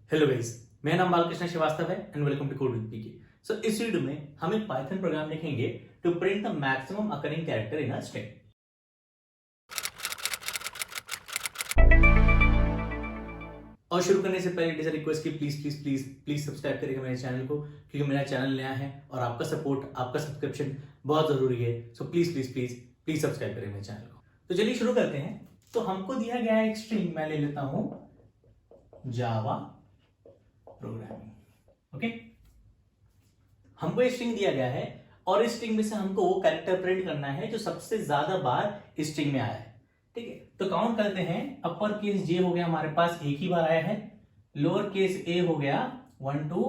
Hello guys, मेरा नाम बालकृष्ण श्रीवास्तव है and welcome to code with PK. So इस वीडियो में हम एक पाइथन प्रोग्राम लिखेंगे to print the maximum occurring character in a string. और शुरू करने से पहले इट इज अ रिक्वेस्ट कि please please please please subscribe करिएगा मेरे चैनल को, क्योंकि मेरा चैनल नया है और आपका सपोर्ट, आपका सब्सक्रिप्शन बहुत जरूरी है। So please please please please subscribe करिए मेरे चैनल को। तो चलिए शुरू करते हैं। तो हमको दिया गया है एक स्ट्रिंग, मैं ले लेता हूं जावा प्रोग्रामिंग। ओके, हमको एक स्ट्रिंग दिया गया है और इस स्ट्रिंग में से हमको वो कैरेक्टर प्रिंट करना है जो सबसे ज्यादा बार इस स्ट्रिंग में आया है। ठीक है, तो काउंट करते हैं। अपर केस जे हो गया हमारे पास एक ही बार आया है, लोअर केस ए हो गया 1 2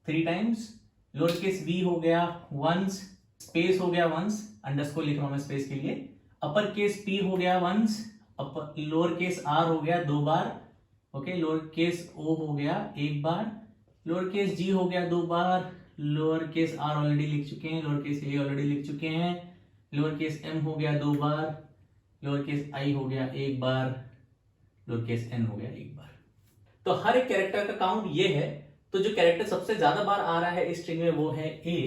3 टाइम्स, लोअर केस बी हो गया वंस, स्पेस हो गया वंस, अंडरस्कोर लिख रहा हूं मैं स्पेस के लिए, अपर केस पी हो गया वंस, लोअर केस आर हो गया 2 बार, ओके, लोअर केस ओ हो गया 1 बार, लोअर केस जी हो गया 2 बार, लोअर केस आर ऑलरेडी लिख चुके हैं, लोअर केस ए ऑलरेडी लिख चुके हैं, लोअर केस एम हो गया 2 बार, लोअर केस आई हो गया 1 बार, लोअर केस एन हो गया 1 बार। तो हर एक कैरेक्टर का काउंट ये है। तो जो कैरेक्टर सबसे ज्यादा बार आ रहा है इस स्ट्रिंग में वो है ए।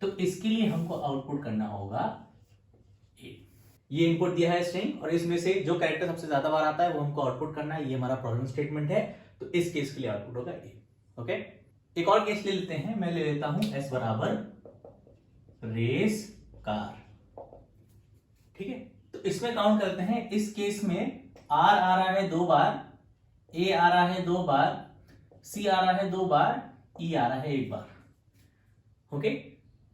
तो इसके लिए हमको आउटपुट करना होगा ए। ये इनपुट दिया है स्ट्रिंग और इसमें से जो कैरेक्टर सबसे ज्यादा बार आता है वो हमको आउटपुट करना है। ये हमारा प्रॉब्लम स्टेटमेंट है। तो इस केस के लिए आउटपुट होगा ए। ओके, एक और केस ले लेते हैं। मैं ले लेता हूं एस बराबर रेस कार। ठीक है, तो इसमें काउंट करते हैं। इस केस में आर आ रहा है 2 बार, ए आ रहा है 2 बार, सी आ रहा है 2 बार, ई आ रहा है 1 बार। ओके,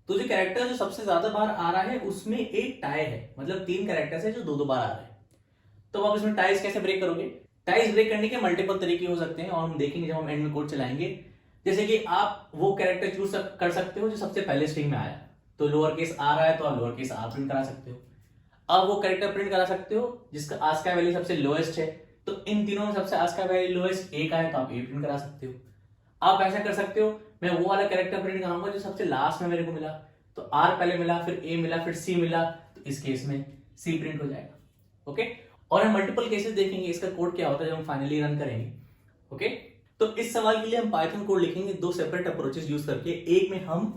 तो जो कैरेक्टर जो सबसे ज्यादा बार आ रहा है उसमें एक टाई है, मतलब 3 कैरेक्टर्स है जो 2 बार आ रहे हैं। तो आप इसमें टाइज कैसे ब्रेक करोगे? टाइज ब्रेक करने के मल्टीपल तरीके हो सकते हैं और हम देखेंगे जब हम एंड में कोड चलाएंगे। जैसे कि आप वो कैरेक्टर चूज कर सकते हो जो सबसे पहले स्ट्रिंग में आया। तो लोअर केस आ रहा है तो आप लोअर केस आर प्रिंट करा सकते हो। अब वो कैरेक्टर प्रिंट करा सकते हो जिसका आस्का वैल्यू सबसे लोएस्ट है। तो इन तीनों में सबसे आस्का वैल्यू लोएस्ट एक है तो आप ए प्रिंट करा सकते हो। आप ऐसा कर सकते हो, मैं वो वाला कैरेक्टर प्रिंट कराऊंगा जो सबसे लास्ट में मेरे को मिला। तो आर पहले मिला, फिर ए मिला, फिर सी मिला, तो इस केस में सी प्रिंट हो जाएगा। ओके, और हम मल्टीपल केसेस देखेंगे इसका कोड क्या होता है जब हम फाइनली रन करेंगे। ओके, तो इस सवाल के लिए हम पाइथन कोड लिखेंगे 2 सेपरेट अप्रोचेस यूज करके। एक में हम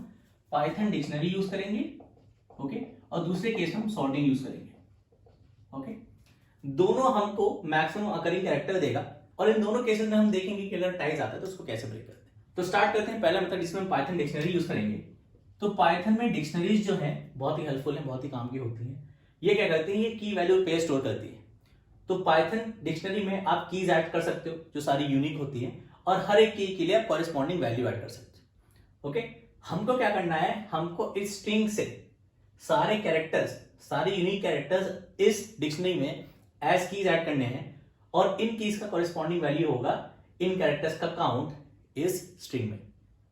पाइथन डिक्शनरी यूज करेंगे, ओके, और दूसरे केस में हम सॉर्टिंग यूज करेंगे। ओके, दोनों हमको मैक्सिमम अकरिंग कैरेक्टर देगा और इन दोनों केसेस में हम देखेंगे कि अगर टाइज आता है तो उसको कैसे ब्रेक करते हैं। तो स्टार्ट करते हैं पहला मेथड जिसमें हम पाइथन डिक्शनरी यूज करेंगे। तो पाइथन में डिक्शनरीज जो है बहुत ही हेल्पफुल है, बहुत ही काम की होती है। ये क्या करती है? ये की वैल्यू पे स्टोर करती है। तो पाइथन डिक्शनरी में आप कीज ऐड कर सकते हो जो सारी यूनिक होती है और हर एक की के लिए आप कॉरेस्पॉन्डिंग वैल्यू ऐड कर सकते हो। ओके, हमको क्या करना है? हमको इस स्ट्रिंग से सारे कैरेक्टर्स, सारे यूनिक कैरेक्टर्स इस डिक्शनरी में एज कीज ऐड करने हैं और इन कीज का कॉरेस्पॉन्डिंग वैल्यू होगा इन कैरेक्टर्स का काउंट इस स्ट्रिंग में।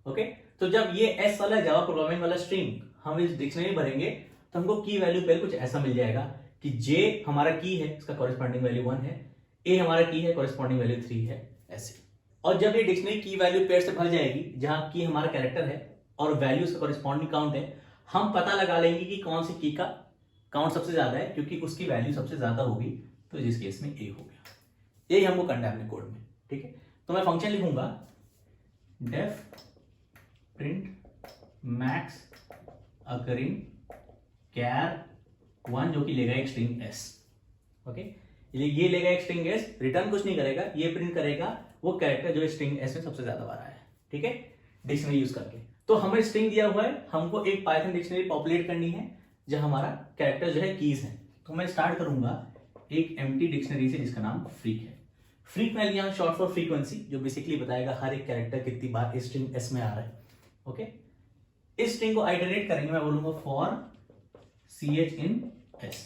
ओके, तो जब ये एस वाला जावा प्रोग्रामिंग वाला स्ट्रिंग हम इस डिक्शनरी भरेंगे तो हमको की वैल्यू पे कुछ ऐसा मिल जाएगा कि जे हमारा की है, इसका कॉरेस्पॉन्डिंग वैल्यू 1 है, ए हमारा की है, कॉरेस्पॉन्डिंग वैल्यू 3 है, ऐसे। और जब ये डिक्शनरी की वैल्यू पेयर से भर जाएगी जहां की हमारा कैरेक्टर है और वैल्यू उसका कॉरेस्पॉन्डिंग काउंट है, हम पता लगा लेंगे कि कौन सी की का काउंट सबसे ज्यादा है क्योंकि उसकी वैल्यू सबसे ज्यादा होगी। तो जिस केस में ए हो गया, यही हमको करना है अपने कोड में। ठीक है, तो मैं फंक्शन लिखूंगा डेफ प्रिंट मैक्स अकरिंग कैर 1 जो कि लेगा एक स्ट्रिंग एस। ओके, ये लेगा एक स्ट्रिंग एस, रिटर्न कुछ नहीं करेगा, ये प्रिंट करेगा वो कैरेक्टर जो स्ट्रिंग एस में सबसे ज्यादा बार आया है। ठीक है, डिक्शनरी यूज करके। तो हमें स्ट्रिंग दिया हुआ है, हमको एक पाइथन डिक्शनरी पॉपुलेट करनी है जहां हमारा कैरेक्टर जो है कीज है। तो मैं स्टार्ट करूंगा एक एम्प्टी डिक्शनरी से जिसका नाम फ्रीक है। फ्रीक मैं लिया शॉर्ट फॉर फ्रीक्वेंसी, जो बेसिकली बताएगा हर एक कैरेक्टर कितनी बार इस स्ट्रिंग एस में आ रहा है। ओके, इस स्ट्रिंग को आइटरेट करेंगे, मैं बोलूंगा फॉर ch इन s।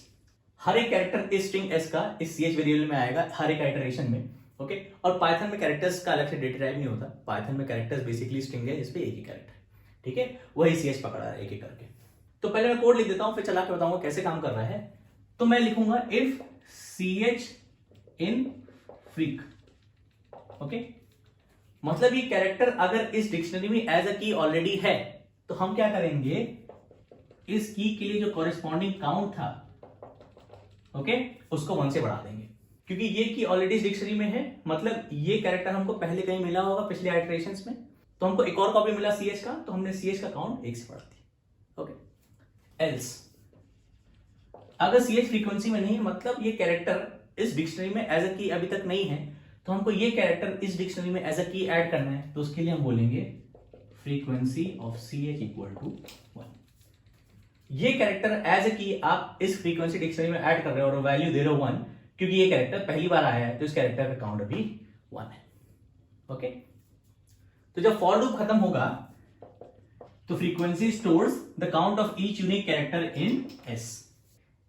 हर एक कैरेक्टर इस स्ट्रिंग s का इस ch वेरिएबल में आएगा हर एक आइटरेशन में। ओके, और पाइथन में कैरेक्टर्स का अलग से डेटा टाइप नहीं होता। पाइथन में कैरेक्टर्स बेसिकली स्ट्रिंग है जिसपे एक ही कैरेक्टर है। ठीक है, वही ch पकड़ा है एक एक करके। तो पहले मैं कोड लिख देता हूं, फिर चला के बताऊंगा कैसे काम कर रहा है। तो मैं लिखूंगा if ch in freak. Okay, मतलब ये कैरेक्टर अगर इस डिक्शनरी में एज अ की ऑलरेडी है तो हम क्या करेंगे, इस की के लिए जो कॉरेस्पॉन्डिंग काउंट था, ओके, उसको 1 से बढ़ा देंगे। क्योंकि ये की ऑलरेडी डिक्शनरी में है, मतलब ये कैरेक्टर हमको पहले कहीं मिला होगा पिछले आइटरेशंस में, तो हमको एक और कॉपी मिला CH का, तो हमने CH का काउंट 1 से बढ़ा दिया। ओके, एल्स अगर CH फ्रीक्वेंसी में नहीं है, मतलब ये कैरेक्टर इस डिक्शनरी में एज अ की अभी तक नहीं है, तो हमको ये कैरेक्टर इस डिक्शनरी में एज अ की ऐड करना है, तो उसके लिए हम बोलेंगे frequency of CH equal to 1। ये कैरेक्टर एज अ की आप इस फ्रीक्वेंसी डिक्शनरी में ऐड कर रहे हो और वैल्यू दे रहे हो 1, क्योंकि ये कैरेक्टर पहली बार आया है, तो इस कैरेक्टर का काउंट अभी 1 है। ओके, तो जब फॉर लूप खत्म होगा तो frequency stores the count of each unique character in S।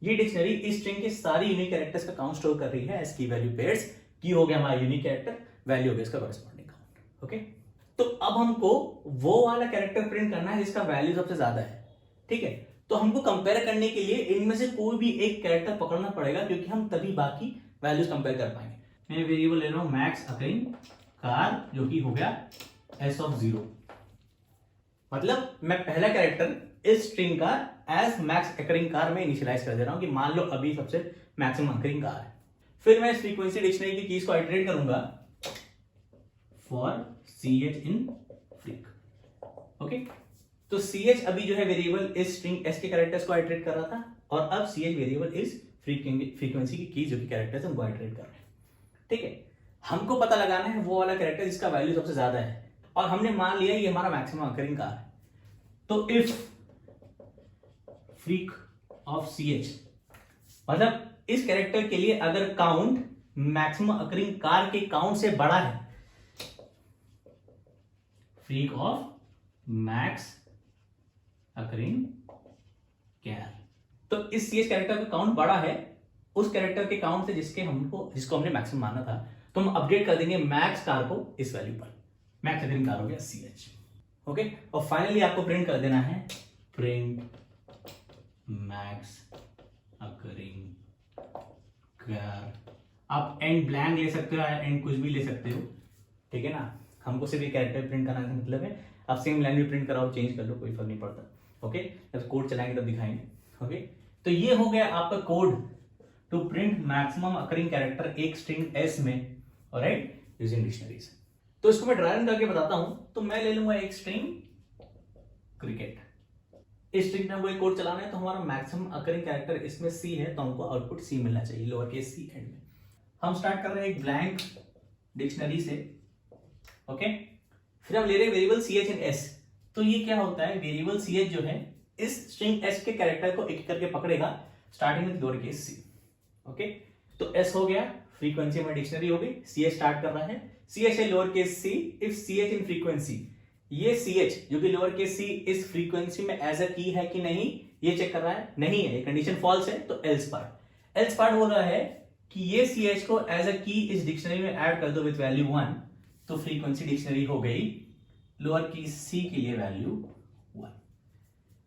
ये डिक्शनरी इस स्ट्रिंग के सारी यूनिक कैरेक्टर्स का काउंट स्टोर कर रही है एस की वैल्यू पेयर्स। की हो गया हमारा यूनिक कैरेक्टर, वैल्यू हो गया इसका कॉरेस्पॉन्डिंग काउंट। ओके, तो अब हमको वो वाला कैरेक्टर प्रिंट करना है जिसका वैल्यू सबसे ज्यादा है। ठीक है, तो हमको कंपेयर करने के लिए इनमें से कोई भी एक कैरेक्टर पकड़ना पड़ेगा, क्योंकि हम तभी बाकी वैल्यूज कंपेयर कर पाएंगे। मैं वेरिएबल ले रहा हूं मैक्स अकरिंग कार, जो कि हो गया S ऑफ 0। मतलब मैं पहला कैरेक्टर इस स्ट्रिंग का एज मैक्स अकरिंग कार में इनिशियलाइज कर दे रहा हूं कि मान लो अभी सबसे मैक्सिमम अकरिंग कार है। फिर मैं इस फ्रीक्वेंसी डिक्शनरी की कीज को आइटरेट करूंगा for CH in freak. Okay, तो CH अभी जो है वेरिएबल इस स्ट्रिंग S के कैरेक्टर्स को आइटरेट कर रहा था, और अब CH वेरिएबल इस फ्रीक्वेंसी की कीज जो कि कैरेक्टर्स उनको आइटरेट कर रहे हैं। ठीक है, हमको पता लगाना है वो वाला कैरेक्टर जिसका वैल्यू सबसे ज्यादा है, और हमने मान लिया ये हमारा मैक्सिमम अकरिंग कार है। तो इफ फ्रीक ऑफ CH, मतलब इस कैरेक्टर के लिए अगर काउंट मैक्सिमम अकरिंग कार के काउंट से बड़ा है, फ्रीक ऑफ मैक्स अकरिंग कैर, तो इस CH कैरेक्टर का काउंट बड़ा है उस कैरेक्टर के काउंट से जिसको हमने मैक्सिमम माना था, तो हम अपडेट कर देंगे मैक्स कार को इस वैल्यू पर। मैक्स अकरिंग कार हो गया CH। ओके, और फाइनली आपको प्रिंट कर देना है प्रिंट मैक्स अकरिंग कैर। आप एंड ब्लैंक ले सकते हो, एंड कुछ भी ले सकते हो, ठीक है ना। हमको सिर्फ ये कैरेक्टर प्रिंट करने का मतलब है, आप सेम लाइन भी प्रिंट कराओ, चेंज कर लो, कोई फर्क नहीं पड़ता। ओके, जब कोड चलाएंगे तब दिखाएंगे। ओके, तो ये हो गया आपका code to print maximum occurring character एक स्ट्रिंग S में, ऑलराइट, यूजिंग डिक्शनरीज। तो इसको मैं ड्राई रन करके बताता हूं। तो मैं ले लूंगा एक स्ट्रिंग क्रिकेट, इस स्ट्रिंग में हमको एक कोड चलाना है, तो हमारा मैक्सिमम अकरिंग कैरेक्टर इसमें C है, तो हमको आउटपुट C मिलना चाहिए, लोअर केस C एंड में। हम स्टार्ट कर रहे हैं एक ब्लैंक डिक्शनरी से। ओके, फिर हम ले रहे हैं वेरिएबल CH इन S। तो ये क्या होता है, वेरिएबल CH जो है इस स्ट्रिंग S के कैरेक्टर को एक करके पकड़ेगा, starting with lower case C। Okay, तो S हो गया, फ्रीक्वेंसी में डिक्शनरी हो गई, CH स्टार्ट कर रहा है, CH है lower case C। If CH in frequency, ये CH जो कि लोअर केस C इस फ्रीक्वेंसी में एज अ की है कि नहीं, ये चेक कर रहा है, नहीं है, कंडीशन फॉल्स है, तो एल्स पार्ट हो रहा है कि ये CH को एज अ की इस डिक्शनरी में ऐड कर दो विद वैल्यू 1, तो फ्रीक्वेंसी डिक्शनरी हो गई लोअर केस C के लिए वैल्यू 1।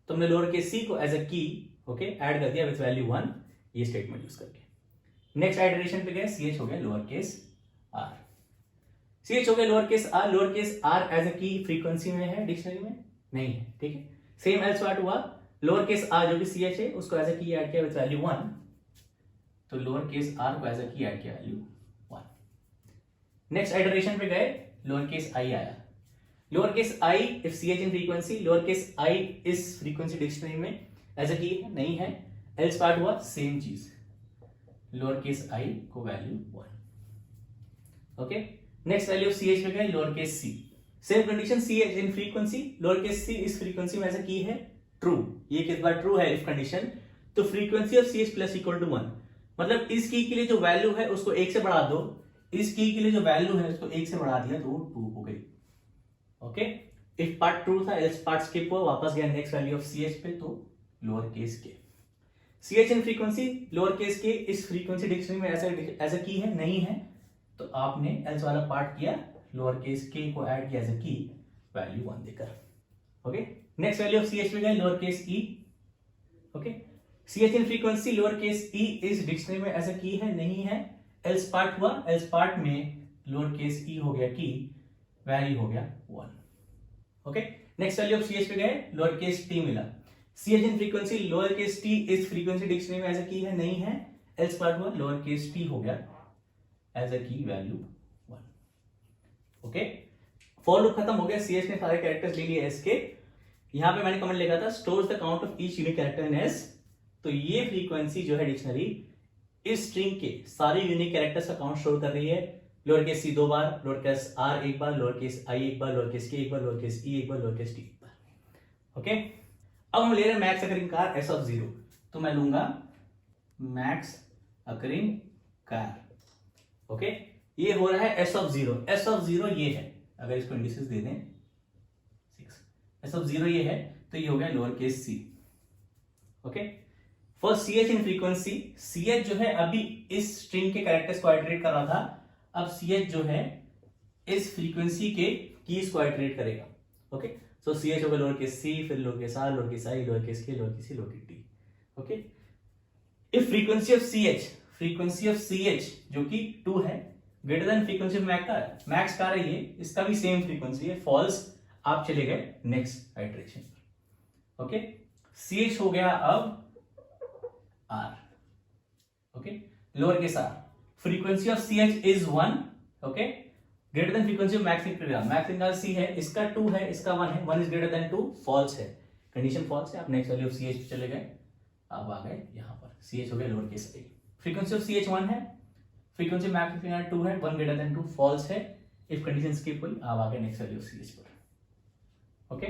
तुमने लोअर केस C को एज अ की ओके ऐड कर दिया विद वैल्यू 1, ये स्टेटमेंट यूज करके। नेक्स्ट आइटरेशन पे गए, CH हो गया लोअर केस R, CH हो गया lower case R as a key frequency में है, डिक्शनरी में नहीं है, ठीक है। सेम एल्स पार्ट हुआ, लोअर केस R जो कि CH है उसको एज अ की ऐड किया विद वैल्यू 1, तो लोअर केस R को एज अ की ऐड किया वैल्यू 1। नेक्स्ट आइटरेशन पे गए, लोअर केस I आया, lower case I if CH in frequency, lower case I इस फ्रीक्वेंसी डिक्शनरी में एज अ की नहीं है, एल्स पार्ट हुआ सेम चीज, लोअर केस I को value 1। Okay, next value of CH में गए, lower case C, same condition, CH in frequency, lower case C इस फ्रीक्वेंसी में एज अ की है, ट्रू, ये किस बार ट्रू है इफ कंडीशन, तो frequency of CH plus equal to 1, मतलब इस की के लिए जो वैल्यू है उसको 1 से बढ़ा दो, इस की के लिए जो वैल्यू है उसको 1 से बढ़ा दिया तो 2 हो गई। ओके, इफ पार्ट ट्रू था, एल्स पार्ट स्किप हुआ, वापस गया नेक्स्ट वैल्यू ऑफ CH पे, तो लोअर केस के CH in frequency, lower case के इस फ्रीक्वेंसी डिक्शनरी में एज अ की है नहीं है, तो आपने एल्स वाला पार्ट किया, लोअर केस के को ऐड किया एज अ की वैल्यू 1 देकर। Okay, next value of CH में गए, lower case E। Okay, CH in frequency, lower case E इस डिक्शनरी में एज अ की है नहीं है, एल्स पार्ट हुआ, एल्स पार्ट में लोअर केस E हो गया की, वैल्यू हो गया 1। Okay, next value of CH पे गए, लोअर केस T मिला, CH in frequency, lower case T इस फ्रीक्वेंसी डिक्शनरी में एज अ की है नहीं है, एल्स पार्ट हुआ, लोअर केस T हो गया एज अ की वैल्यू 1। ओके, फॉर लूप खत्म हो गया, सी एच ने सारे कैरेक्टर्स ले लिए एस के। यहां पे मैंने कमेंट लिखा था stores the count of each unique character in S. तो ये फ्रीक्वेंसी जो है डिक्शनरी इस स्ट्रिंग के सारे यूनिक कैरेक्टर्स का काउंट स्टोर कर रही है। लोअर केस सी 2 बार, लोअर केस आर 1 बार, लोअर केस आई 1 बार, लोअर केस के 1 बार, लोअर केस ई 1 बार, लोअर केस टी 1 बार। ओके, अब हम ले रहे हैं max occurring char s of 0। तो मैं लूंगा मैक्स अकरिंग कार। ओके, ये हो रहा है एस ऑफ 0। एस ऑफ 0 ये है, अगर इसको इंडिसेस दे दें 6, एस ऑफ 0 ये है, तो ये हो गया lower case c. Okay, for c H in frequency, c H जो है अभी इस स्ट्रिंग के कैरेक्टर्स को आइटरेट कर रहा था, अब सी एच जो है इस फ्रीक्वेंसी के कीज को आइटरेट करेगा। ओके, सो सी एच होगा लोअर केस सी, फिर lower case r, lower case i, lower case k, lower case c, lower case t. Okay, if frequency of C H जो कि 2 है greater than frequency of max का है, ये इसका भी सेम फ्रीक्वेंसी है, फॉल्स। आप चले गए नेक्स्ट आइटरेशन पर। ओके, सी एच हो गया अब R. Okay, lower case R, frequency of C H is 1। Okay, greater than frequency of max का सी है, इसका 2 है, इसका 1 है, 1 इज ग्रेटर देन 2, फॉल्स है, कंडीशन फॉल्स है। आप next value of C H चले गए, अब आ गए यहां पर, सी एच हो गया lower case a. Frequency of C h 1 है, फ्रीक्वेंसी ऑफ मैक्स 2 है, 1 ग्रेटर देन 2, फॉल्स है। इफ कंडीशन स्किप हुई, अब आ गए next value of C h पर। Okay,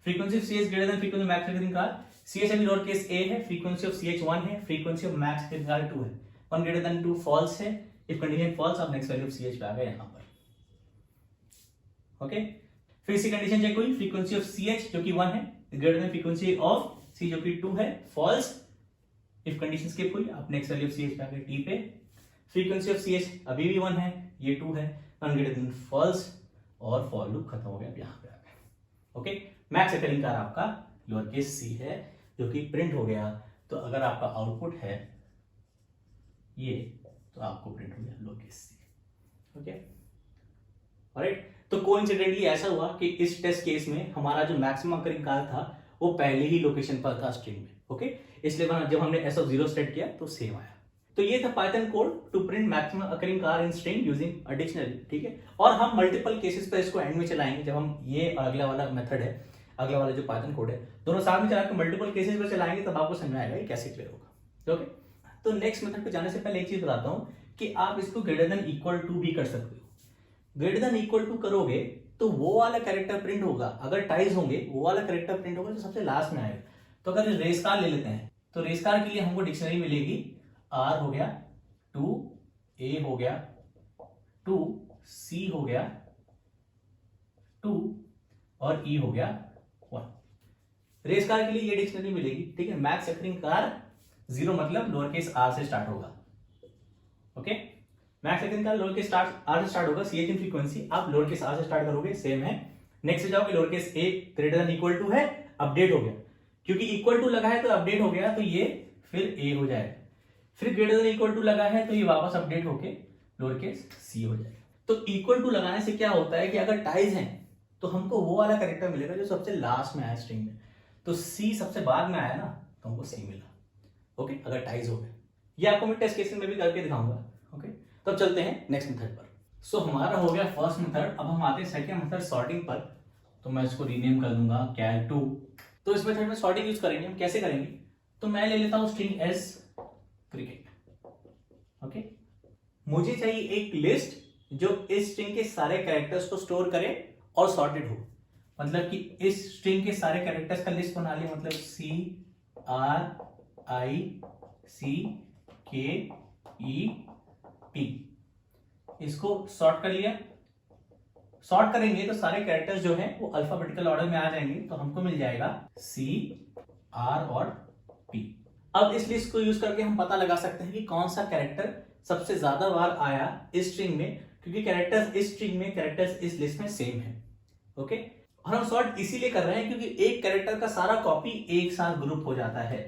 frequency of C h greater than frequency of max का c h अभी लोअर केस ए है, फ्रीक्वेंसी ऑफ सी एच 1 है, फ्रीक्वेंसी ऑफ मैक्स 2 है, 1 ग्रेटर देन 2, फॉल्स है। इफ कंडीशन फॉल्स, आप next value of C H पे आ गए यहां पर। ओके, फिर इसी कंडीशन चेक हुई, फ्रीक्वेंसी ऑफ सी एच जो कि 1 है greater than frequency of C जो कि 2 है, फॉल्स। इफ कंडीशन स्किप हुई, आप next value of C H पे आ गए टी पे। फ्रीक्वेंसी ऑफ सी एच अभी भी 1 है, ये 2 है, 1 ग्रेटर देन फॉल्स, और फॉर लूप खत्म हो गया, यहां पे आ गए। ओके, मैक्स अकरिंग कार आपका लोअर केस सी है जो कि प्रिंट हो गया। तो अगर आपका आउटपुट है ये, तो आपको प्रिंट हो गया lower case c. Okay, alright, तो कोइंसिडेंटली ऐसा हुआ कि इस टेस्ट केस में हमारा जो मैक्सिमम अकरिंग कार था वो पहले ही लोकेशन पर था स्ट्रिंग में। ओके, इसलिए जब हमने एस ऑफ 0 सेट किया तो सेम आया। तो ये था Python code to print maximum occurring char in string using a dictionary. ठीक है, और हम मल्टीपल केसेस पर इसको एंड में चलाएंगे, जब हम ये अगला वाला मेथड है, अगला वाला जो पाइथन कोड है, दोनों साथ में चला के मल्टीपल केसेस पर चलाएंगे, तब आपको समझ में आएगा ये कैसे क्लियर होगा। ओके, तो नेक्स्ट मेथड पे जाने से पहले एक चीज बताता हूं कि आप इसको ग्रेटर देन इक्वल टू भी कर सकते हो। ग्रेटर देन इक्वल टू करोगे तो वो वाला कैरेक्टर प्रिंट होगा, अगर टाइज होंगे वो वाला कैरेक्टर प्रिंट होगा जो सबसे लास्ट में आएगा। तो अगर रेस कार ले लेते हैं, तो रेस कार के लिए हमको डिक्शनरी मिलेगी, आर हो गया 2, ए हो गया 2, सी हो गया 2, और ई हो गया 1। रेस कार के लिए ये डिक्शनरी मिलेगी। ठीक है, मैक्स अकरिंग कार 0 मतलब लोअर केस आर से स्टार्ट होगा। Okay, max occurring char lower case R से स्टार्ट होगा। सी एच इन फ्रीक्वेंसी आप लोअर केस आर से स्टार्ट करोगे, सेम है। नेक्स्ट जाओगे, lower case A greater than equal to है, अपडेट हो गया, क्योंकि इक्वल टू लगा है तो अपडेट हो गया, तो ये फिर ए हो जाएगा। फिर ग्रेटर देन इक्वल टू लगा है तो ये वापस अपडेट होके लोअर केस सी हो जाएगा। तो इक्वल टू लगाने से क्या होता है कि अगर टाइज हैं तो हमको वो वाला कैरेक्टर मिलेगा जो सबसे लास्ट में आया स्ट्रिंग में। तो सी सबसे बाद में आया ना, तो हमको सी मिला। ओके, अगर टाइज हो गए। ये आपको मैं टेस्ट केसेस में भी करके दिखाऊंगा। ओके, तब चलते हैं नेक्स्ट मेथड पर। सो हमारा हो गया फर्स्ट मेथड। अब हम आते हैं सेकंड मेथड सॉर्टिंग पर। तो मैं इसको रीनेम कर दूंगा cal2। तो इस मेथड में सॉर्टिंग यूज करेंगे। हम कैसे करेंगे, तो मैं ले लेता हूं स्ट्रिंग एस क्रिकेट। ओके, मुझे चाहिए एक लिस्ट जो इस स्ट्रिंग के सारे कैरेक्टर्स को स्टोर करे और सॉर्टेड हो। मतलब कि इस स्ट्रिंग के सारे कैरेक्टर्स का लिस्ट बना लिया, मतलब C R I C K E T, इसको सॉर्ट कर लिया। सॉर्ट करेंगे तो सारे कैरेक्टर्स जो हैं वो अल्फाबेटिकल ऑर्डर में आ जाएंगे, तो हमको मिल जाएगा C R और P। अब इस लिस्ट को यूज करके हम पता लगा सकते हैं कि कौन सा कैरेक्टर सबसे ज्यादा बार आया इस स्ट्रिंग में, क्योंकि कैरेक्टर्स इस स्ट्रिंग में, कैरेक्टर्स इस लिस्ट में सेम है। ओके, और हम सॉर्ट इसीलिए कर रहे हैं क्योंकि एक कैरेक्टर का सारा कॉपी एक साथ ग्रुप हो जाता है।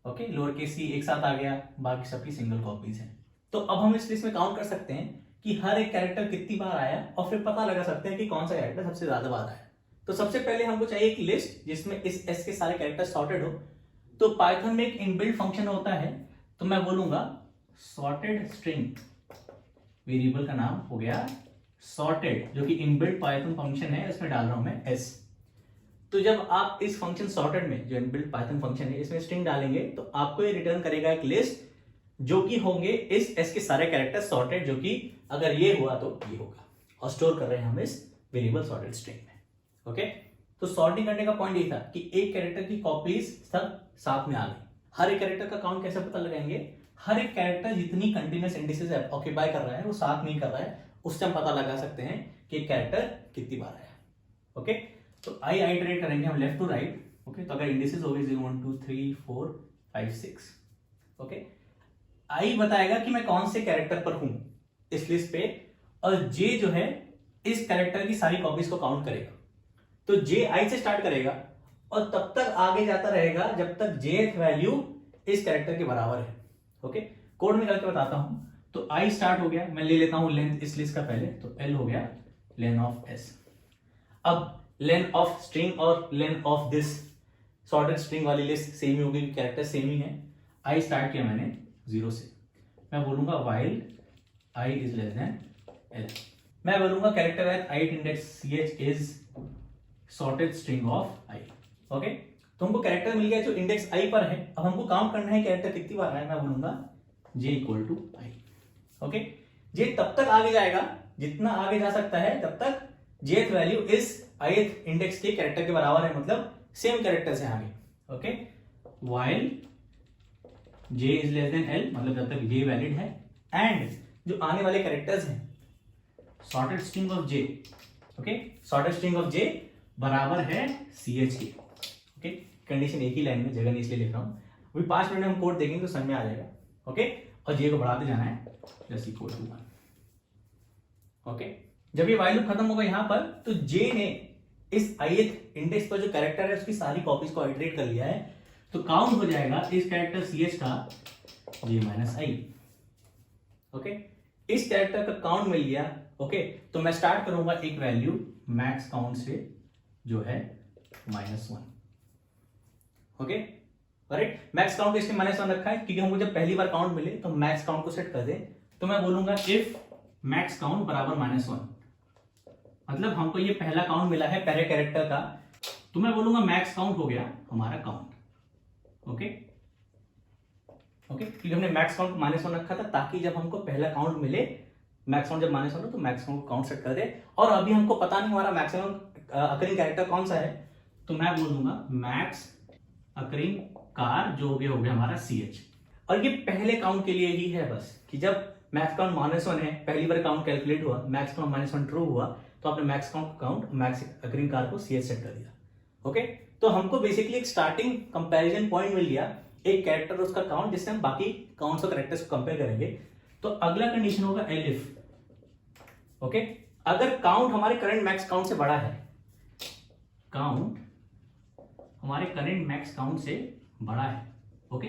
ओके, लोअर केस सी एक साथ आ गया, बाकी सबकी सिंगल कॉपीज हैं। तो अब हम इस लिस्ट में काउंट कर सकते हैं कि हर एक कैरेक्टर कितनी बार आया, और फिर पता लगा सकते हैं कि कौन सा कैरेक्टर सबसे ज्यादा बार आया। तो सबसे पहले हमको चाहिए एक लिस्ट जिसमें इस एस के सारे कैरेक्टर सॉर्टेड हो। तो पाइथन में एक इनबिल्ट फंक्शन होता है, तो मैं बोलूंगा सॉर्टेड स्ट्रिंग वेरिएबल का नाम हो गया सॉर्टेड, जो कि इनबिल्ट पाइथन फंक्शन है, इसमें डाल रहा हूं मैं s। तो जब आप इस फंक्शन सॉर्टेड में, जो इनबिल्ट पाइथन फंक्शन है, इसमें स्ट्रिंग डालेंगे तो आपको ये रिटर्न करेगा एक लिस्ट जो कि होंगे इस s के सारे कैरेक्टर सॉर्टेड, जो कि अगर ये हुआ तो ये होगा, और स्टोर कर रहे हैं हम इस वेरिएबल सॉर्टेड स्ट्रिंग में। ओके, तो सॉर्टिंग करने का पॉइंट ये था कि एक कैरेक्टर की कॉपीज सब साथ में आ गई। हर एक कैरेक्टर का काउंट कैसे पता लगाएंगे? हर एक कैरेक्टर जितनी कंटिन्यूअस इंडिसेस ऑक्यूपाई कर रहा है वो साथ नहीं कर रहा है, उससे हम पता लगा सकते हैं कि कैरेक्टर कितनी बार आया। ओके, तो आई आइटरेट करेंगे हम लेफ्ट टू राइट। ओके, तो अगर इंडिसेस हो गए 0 1 2 3 4 5 6, ओके, आई बताएगा कि मैं कौन से कैरेक्टर पर हूं इस लिस्ट पे, और जे जो है इस कैरेक्टर की सारी कॉपीज को काउंट करेगा। तो जे आई से स्टार्ट करेगा और तब तक आगे जाता रहेगा जब तक जेथ वैल्यू इस कैरेक्टर के बराबर है। ओके, कोड में करके बताता हूं। तो आई स्टार्ट हो गया, मैं ले लेता हूं लेंथ इस लिस्ट का पहले, तो एल हो गया लेंथ ऑफ एस। अब लेंथ ऑफ स्ट्रिंग और length of this sorted string वाली लिस्ट सेम ही होगी, कैरेक्टर सेम ही है। आई स्टार्ट किया मैंने 0 से, मैं बोलूंगा while I is less than L. मैं बोलूंगा character eight I index ch is sorted string of I. Okay, तो हमको कैरेक्टर मिल गया जो इंडेक्स आई पर है। अब हमको काउंट करना है कैरेक्टर कितनी बार है, मैं बोलूंगा J equal to I. Okay, जे तब तक आगे जाएगा जितना आगे जा सकता है, तब तक जेथ वैल्यू इस ith इंडेक्स के कैरेक्टर के बराबर है, मतलब सेम कैरेक्टर से आगे। Okay, while J is less than L, मतलब जब तक जे वैलिड है, एंड जो आने वाले कैरेक्टर्स हैं sorted string of j, okay, sorted string of j बराबर है ch के। ओके, कंडीशन एक ही लाइन में, जगह नहीं इसलिए लिख रहा हूं, अभी 5 मिनट में हम कोड देखेंगे तो समझ में आ जाएगा। ओके, और जे को बढ़ाते जाना है प्लस इक्वल टू 1। ओके, जब ये व्हाइल लूप खत्म होगा यहां पर, तो जे ने इस ith इंडेक्स पर जो कैरेक्टर है उसकी सारी कॉपीज को आइटरेट कर लिया है, तो काउंट हो जाएगा इस कैरेक्टर ch का j माइनस आई। ओके, इस कैरेक्टर का काउंट मिल गया। ओके, तो मैं स्टार्ट करूंगा एक वैल्यू मैक्स काउंट से जो है -1। ओके, राइट, मैक्स काउंट इसमें -1 रखा है क्योंकि हमको जब पहली बार काउंट मिले तो मैक्स काउंट को सेट कर दे। तो मैं बोलूंगा इफ मैक्स काउंट बराबर -1, मतलब हमको ये पहला काउंट मिला है पहले कैरेक्टर का, तो मैं बोलूंगा मैक्स काउंट हो गया हमारा काउंट। ओके, ओके, क्योंकि हमने मैक्स काउंट को -1 रखा था ताकि जब हमको पहला काउंट मिले, मैक्स काउंट जब -1 हो तो मैक्स काउंट को काउंट सेट कर दे। और अभी हमको पता नहीं हमारा मैक्सिमम अकरिंग कैरेक्टर कौन सा है, तो मैं बोल दूंगा मैक्स अकरिंग कार, जो हो गया हमारा ch। और ये पहले काउंट के लिए ही है बस, कि जब मैक्स काउंट -1 है, पहली बार काउंट कैलकुलेट हुआ, मैक्स काउंट -1 ट्रू हुआ, तो आपने max count max occurring car को ch सेट कर दिया। ओके, तो हमको बेसिकली एक स्टार्टिंग कंपैरिजन पॉइंट मिल गया, एक कैरेक्टर उसका काउंट, जिससे हम बाकी काउंट्स और कैरेक्टर्स को कंपेयर करेंगे। तो अगला कंडीशन होगा एलिफ। ओके, अगर काउंट हमारे करंट मैक्स काउंट से बड़ा है, काउंट हमारे करंट मैक्स काउंट से बड़ा है, ओके,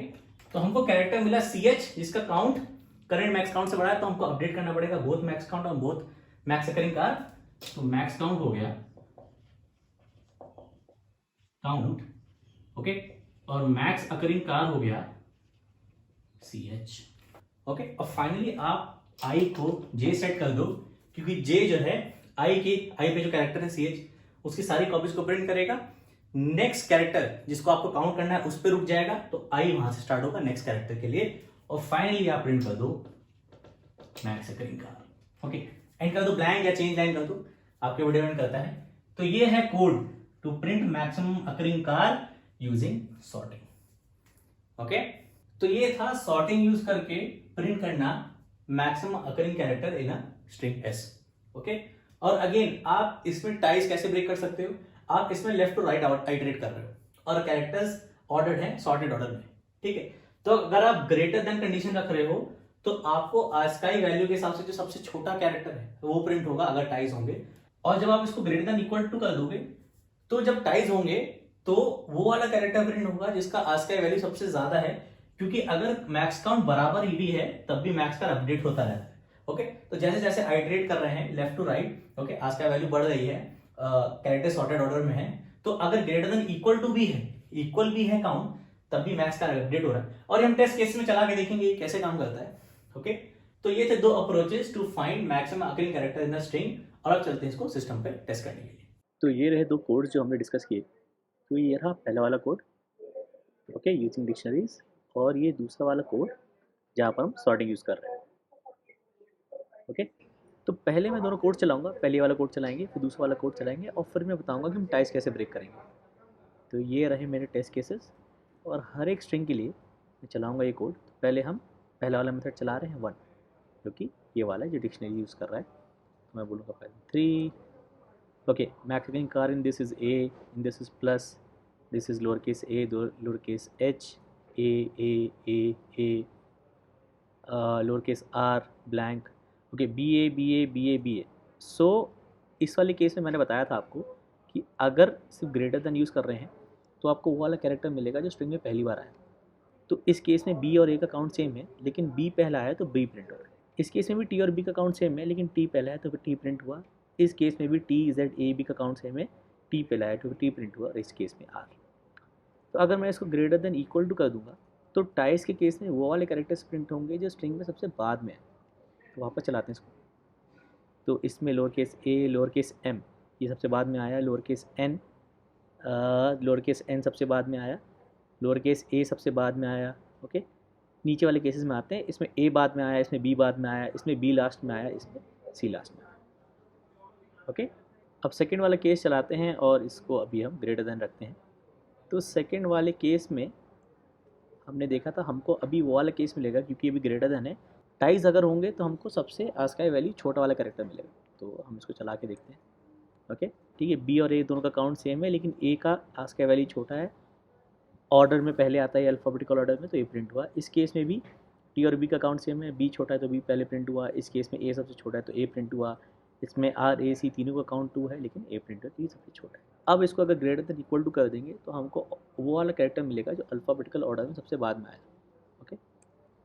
तो हमको कैरेक्टर मिला ch जिसका काउंट करंट मैक्स काउंट से बड़ा है, तो हमको अपडेट करना पड़ेगा बोथ मैक्स काउंट और बोथ मैक्स अकरिंग कार। तो मैक्स काउंट हो गया काउंट, ओके, और मैक्स अकरिंग कार हो गया ch। ओके, और फाइनली आप i को j सेट कर दो, क्योंकि j जो है i पे जो कैरेक्टर है ch, उसकी सारी कॉपीज को प्रिंट करेगा। नेक्स्ट कैरेक्टर जिसको आपको काउंट करना है उस पे रुक जाएगा, तो i वहां से स्टार्ट होगा नेक्स्ट कैरेक्टर के लिए, और फाइनली आप प्रिंट कर दो max occurring car. Okay, and कर दो ब्लैंक या चेंज लाइन कर दो, आपके वीडियो में करता है। तो ये है code to print maximum occurring char using sorting. Okay, तो ये था सॉर्टिंग यूज करके प्रिंट करना maximum occurring character in a string s। Okay, और अगेन आप इसमें टाइज कैसे ब्रेक कर सकते हो, आप इसमें लेफ्ट टू राइट आइटरेट कर रहे हो और कैरेक्टर्स ऑर्डर्ड है सॉर्टेड ऑर्डर में, ठीक है। तो अगर आप ग्रेटर देन कंडीशन रख रहे हो तो आपको ASCII वैल्यू के हिसाब से जो सबसे छोटा कैरेक्टर है वो प्रिंट होगा अगर टाइज होंगे, और जब आप इसको ग्रेटर देन इक्वल टू कर दोगे तो जब टाइज होंगे तो वो वाला कैरेक्टर प्रिंट होगा जिसका ASCII वैल्यू सबसे ज्यादा है, क्योंकि अगर मैक्स काउंट बराबर ही भी है तब भी मैक्स का अपडेट होता रहता है। ओके, तो जैसे जैसे आइटरेट कर रहे हैं left to right, okay, ASCII value बढ़ रही है, कैरेक्टर सॉर्टेड ऑर्डर में है, तो अगर ग्रेटर देन इक्वल टू भी है, इक्वल भी है काउंट, तब भी मैक्स का अपडेट हो रहा है। और हम टेस्ट केस में चला के देखेंगे कैसे काम करता है। ओके, तो ये थे दो approaches to find maximum occurring character in the string, और अब चलते हैं इसको सिस्टम पे टेस्ट करने के लिए। तो ये रहे दो कोड्स जो हमने डिस्कस किए। तो ये रहा पहला वाला कोड, ओके, यूजिंग डिक्शनरीज, और ये दूसरा वाला कोड जहाँ पर हम सॉर्टिंग यूज़ कर रहे हैं। ओके, तो पहले मैं दोनों कोड चलाऊंगा, पहले वाला कोड चलाएंगे, फिर दूसरा वाला कोड चलाएंगे, और फिर मैं बताऊंगा कि हम टाइज कैसे ब्रेक करेंगे। तो ये रहे मेरे टेस्ट केसेस, और हर एक स्ट्रिंग के लिए मैं चलाऊंगा ये कोड। तो पहले हम पहला वाला मेथड चला रहे हैं 1, जो कि ये वाला है जो डिक्शनरी यूज़ कर रहा है। तो मैं बोलूँगा पहले 3, okay, maximum car in this is a, in this is plus, this is lowercase a, lowercase h, a, lowercase r, blank, okay, ba. So इस वाले केस में मैंने बताया था आपको कि अगर सिर्फ ग्रेटर देन यूज़ कर रहे हैं तो आपको वो वाला कैरेक्टर मिलेगा जो स्ट्रिंग में पहली बार आया। तो इस केस में बी और ए का काउंट सेम है, लेकिन बी पहला आया तो बी प्रिंट होगा। इस केस में भी टी और बी का काउंट सेम है, लेकिन टी पहला है तो फिर टी प्रिंट हुआ। इस केस में भी टी जेड ए बी का काउंट सेम है, टी पहला है तो फिर टी प्रिंट हुआ, और इस केस में आर। तो अगर मैं इसको ग्रेटर देन इक्वल टू कर दूंगा तो टाइस के केस में वो वाले कैरेक्टर्स प्रिंट होंगे जो स्ट्रिंग में सबसे बाद में है। तो वापस चलाते हैं इसको। तो इसमें लोअर केस ए, लोअर केस एम ये सबसे बाद में आया, लोअर केस एन सबसे बाद में आया, लोअर केस ए सबसे बाद में आया। ओके, नीचे वाले केसेस में आते हैं, इसमें ए बाद में आया, इसमें बी बाद में आया, इसमें बी लास्ट में आया, इसमें सी लास्ट में आया। ओके, अब सेकंड वाला केस चलाते हैं और इसको अभी हम ग्रेटर देन रखते हैं। तो सेकंड वाले केस में हमने देखा था हमको अभी वो वाला केस मिलेगा क्योंकि अभी ग्रेटर देन है। टाइज अगर होंगे तो हमको सबसे आस्काई वैल्यू छोटा वाला कैरेक्टर मिलेगा। तो हम इसको चला के देखते हैं। ओके, ठीक है, बी और ए दोनों का काउंट सेम है, लेकिन ए का आस्काई वैल्यू छोटा है, ऑर्डर में पहले आता है अल्फ़ाबेटिकल ऑर्डर में, तो ए प्रिंट हुआ। इस केस में भी टी और बी का काउंट सेम है, बी छोटा है तो बी पहले प्रिंट हुआ। इस केस में ए सबसे छोटा है तो ए प्रिंट हुआ। इसमें आर ए सी तीनों का काउंट 2 है, लेकिन ए प्रिंट है तो ये सबसे छोटा है। अब इसको अगर ग्रेटर देन इक्वल टू कर देंगे तो हमको वो वाला कैरेक्टर मिलेगा जो अल्फ़ाबेटिकल ऑर्डर में सबसे बाद में आया। ओके,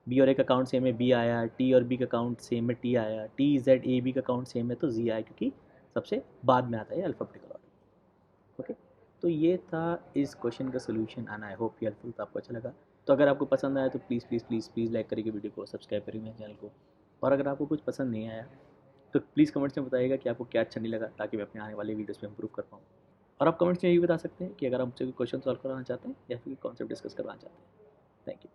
बी और ए का काउंट सेम है, बी आया, टी और बी का काउंट सेम है, टी आया, टी जेड ए बी का काउंट सेम है तो जी आया, क्योंकि सबसे बाद में आता है अल्फ़ाबेटिकल ऑर्डर। ओके, तो ये था इस क्वेश्चन का solution, and I hope helpful था, आपको अच्छा लगा। तो अगर आपको पसंद आया तो please please please please like करिए वीडियो को, सब्सक्राइब करिए मेरे चैनल को। और अगर आपको कुछ पसंद नहीं आया तो प्लीज़ कमेंट्स में बताइएगा कि आपको क्या अच्छा नहीं लगा, ताकि मैं अपने आने वाले वीडियोस में इंप्रूव कर पाऊँ। और आप कमेंट्स में ये भी बता सकते हैं कि अगर आप मुझसे कोई क्वेश्चन सॉल्व कराना चाहते हैं या फिर कॉन्सेप्ट डिस्कस करवाना चाहते हैं। Thank you.